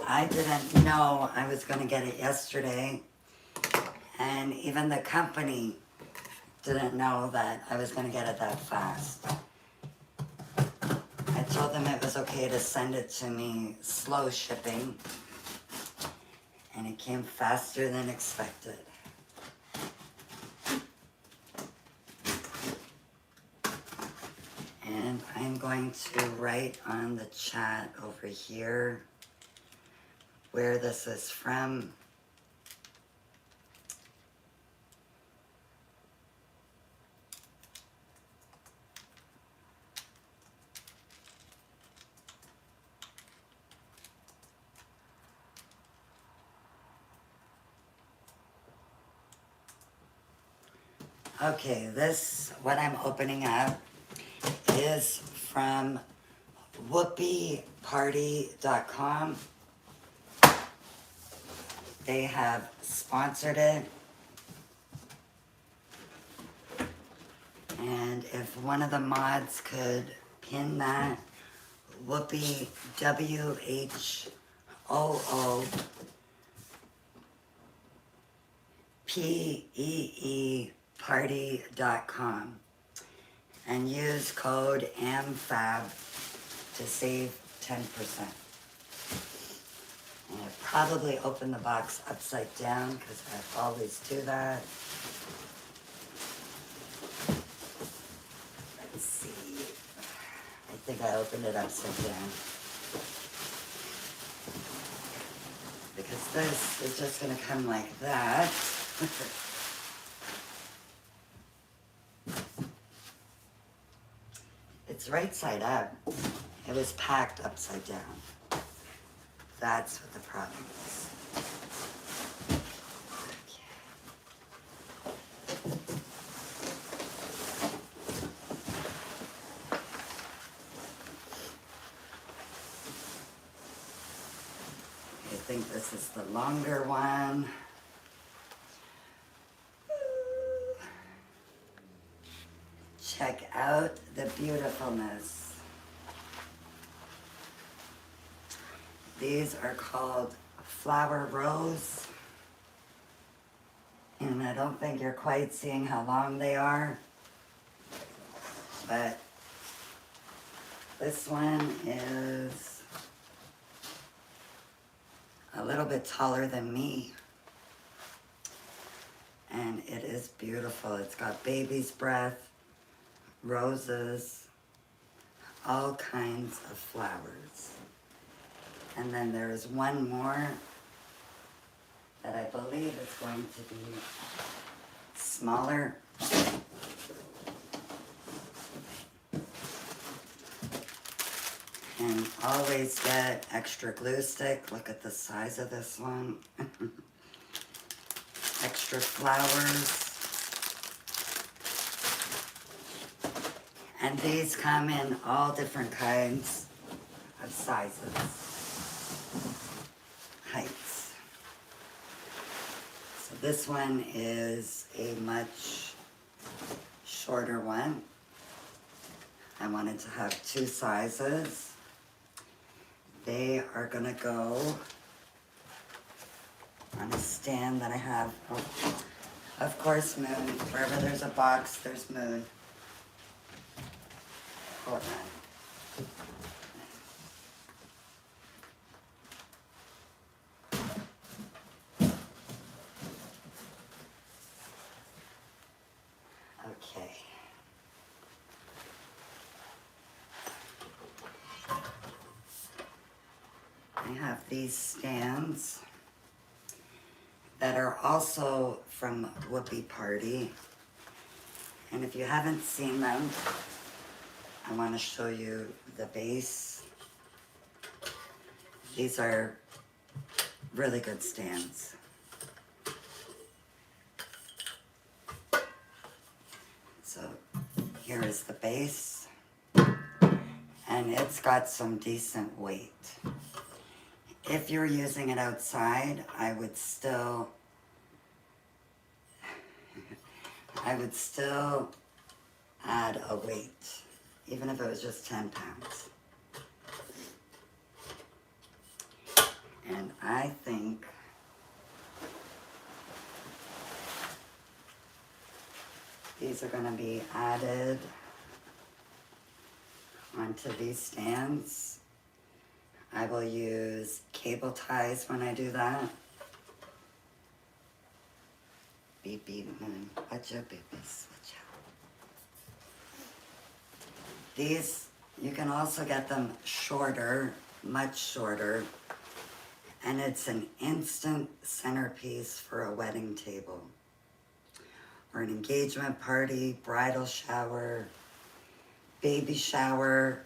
I didn't know I was going to get it yesterday. And even the company didn't know that I was going to get it that fast. I told them it was okay to send it to me slow shipping. And it came faster than expected. And I'm going to write on the chat over here where this is from. Okay, this, what I'm opening up, is from whoopeeparty.com. They have sponsored it. And if one of the mods could pin that, Whoopee, WHOOPEE party.com and use code AMFAB to save 10%. And I probably opened the box upside down because I always do that. I opened it upside down. Because this is just going to come like that. It's right side up. It was packed upside down. That's what the problem is. I think this is the longer one. Check out the beautifulness. These are called Flower Rose. And I don't think you're quite seeing how long they are. But this one is a little bit taller than me. And it is beautiful. It's got baby's breath, roses, all kinds of flowers. And then there's one more that I believe is going to be smaller. And always get extra glue stick. Look at the size of this one. Extra flowers. And these come in all different kinds of sizes, heights. So this one is a much shorter one. I wanted to have two sizes. They are gonna go on a stand that I have. Oh, of course, Moon. Wherever there's a box, there's Moon. Hold on. Okay. I have these stands that are also from Whoopie Party. And if you haven't seen them, I want to show you the base. These are really good stands. So here is the base, and it's got some decent weight. If you're using it outside, I would still add a weight, even if it was just 10 pounds. And I think these are going to be added onto these stands. I will use cable ties when I do that. Beep, beep, Moon. Watch out, babies. Watch out. These, you can also get them shorter, much shorter. And it's an instant centerpiece for a wedding table. Or an engagement party, bridal shower, baby shower.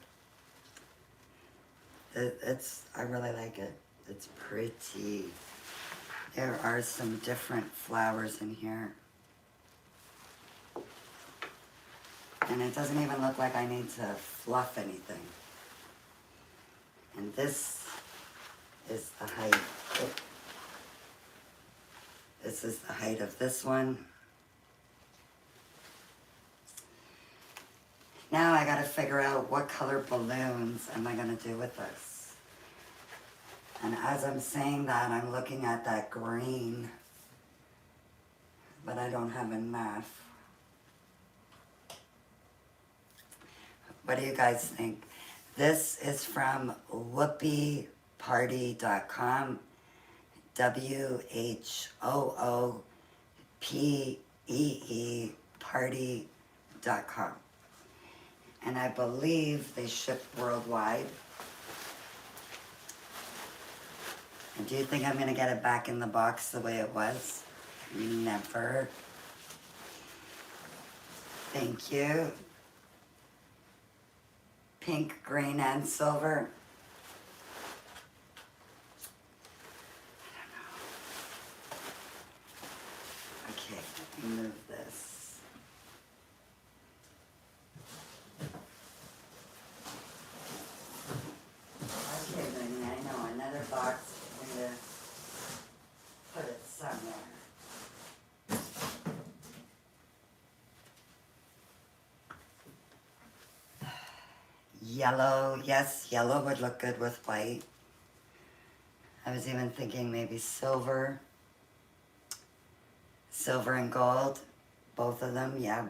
I really like it. It's pretty. There are some different flowers in here. And it doesn't even look like I need to fluff anything. And this is the height. Oh. This is the height of this one. Now I gotta figure out what color balloons am I gonna do with this. And as I'm saying that, I'm looking at that green, but I don't have enough. What do you guys think? This is from whoopieparty.com, WHOOPEE party.com. And I believe they ship worldwide. And do you think I'm going to get it back in the box the way it was? Never. Thank you. Pink, green, and silver. Okay, let me move this. Okay, Lenny, I know, another box. I'm going to put it somewhere. Yellow, yes, yellow would look good with white. I was even thinking maybe silver. Silver and gold, both of them, yeah.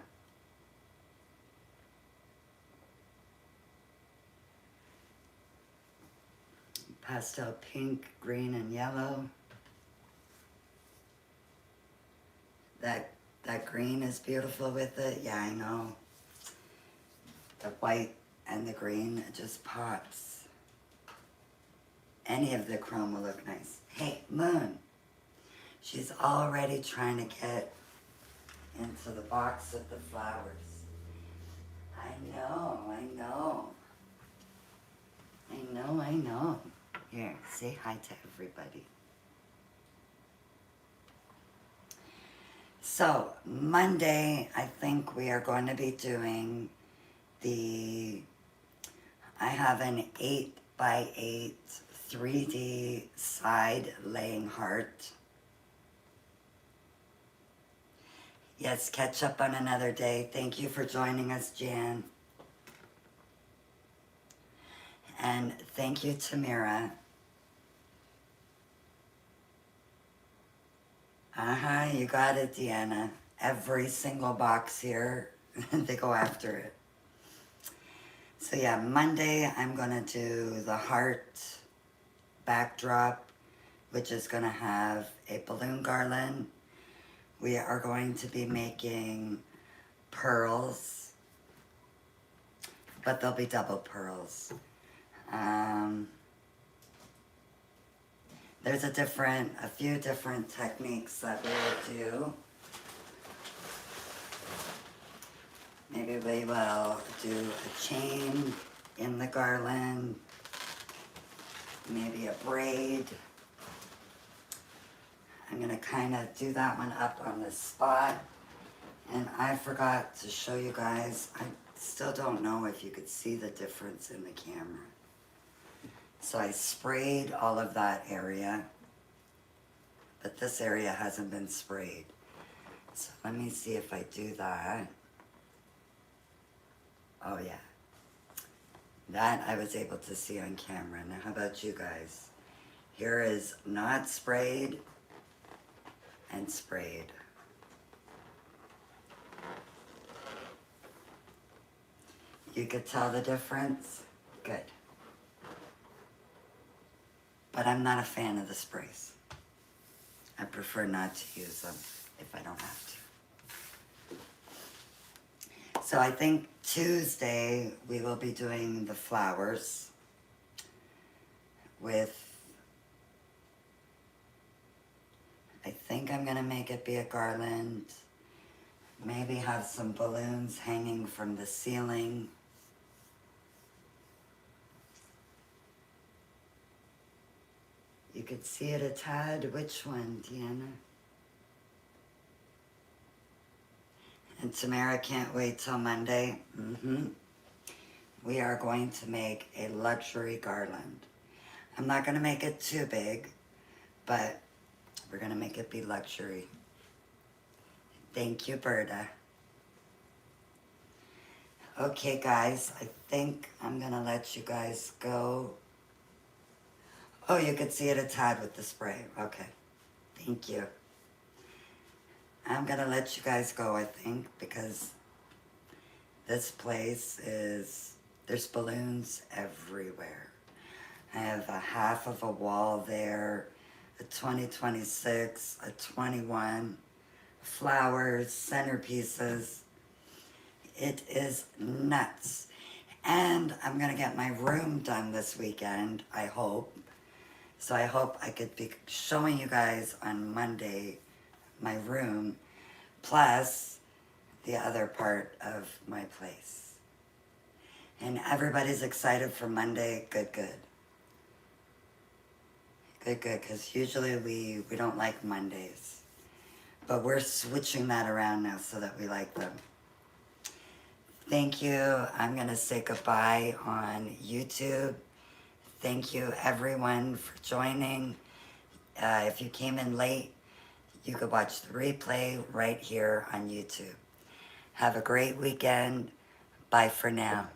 Pastel pink, green, and yellow. That green is beautiful with it. Yeah, I know. The white and the green, it just pops. Any of the chrome will look nice. Hey, Moon. She's already trying to get into the box with the flowers. I know, I know. I know, I know. Here, say hi to everybody. So, Monday, I think we are going to be doing I have an 8x8 3D side laying heart. Yes, catch up on another day. Thank you for joining us, Jan. And thank you, Tamira. You got it, Deanna. Every single box here, they go after it. So yeah, Monday I'm gonna do the heart backdrop, which is gonna have a balloon garland. We are going to be making pearls, but they'll be double pearls. There's a few different techniques that we will do. Maybe we will do a chain in the garland, maybe a braid. I'm gonna kind of do that one up on the spot. And I forgot to show you guys, I still don't know if you could see the difference in the camera. So I sprayed all of that area, but this area hasn't been sprayed. So let me see if I do that. Oh yeah. That I was able to see on camera. Now how about you guys? Here is not sprayed and sprayed. You could tell the difference? Good. But I'm not a fan of the sprays. I prefer not to use them if I don't have to. So I think Tuesday we will be doing the flowers with, I think I'm gonna make it be a garland. Maybe have some balloons hanging from the ceiling. You could see it a tad. Which one, Deanna? And Tamara can't wait till Monday. We are going to make a luxury garland. I'm not going to make it too big, but we're going to make it be luxury. Thank you, Berta. Okay, guys, I think I'm going to let you guys go. Oh, you could see it a tad with the spray. Okay, thank you. I'm gonna let you guys go, I think, because this place there's balloons everywhere. I have a half of a wall there, a 2026, a 21, flowers, centerpieces. It is nuts. And I'm going to get my room done this weekend, I hope. So I hope I could be showing you guys on Monday my room, plus the other part of my place. And everybody's excited for Monday. Good, good. Good, good, because usually we don't like Mondays. But we're switching that around now so that we like them. Thank you. I'm going to say goodbye on YouTube. Thank you, everyone, for joining. If you came in late, you could watch the replay right here on YouTube. Have a great weekend. Bye for now.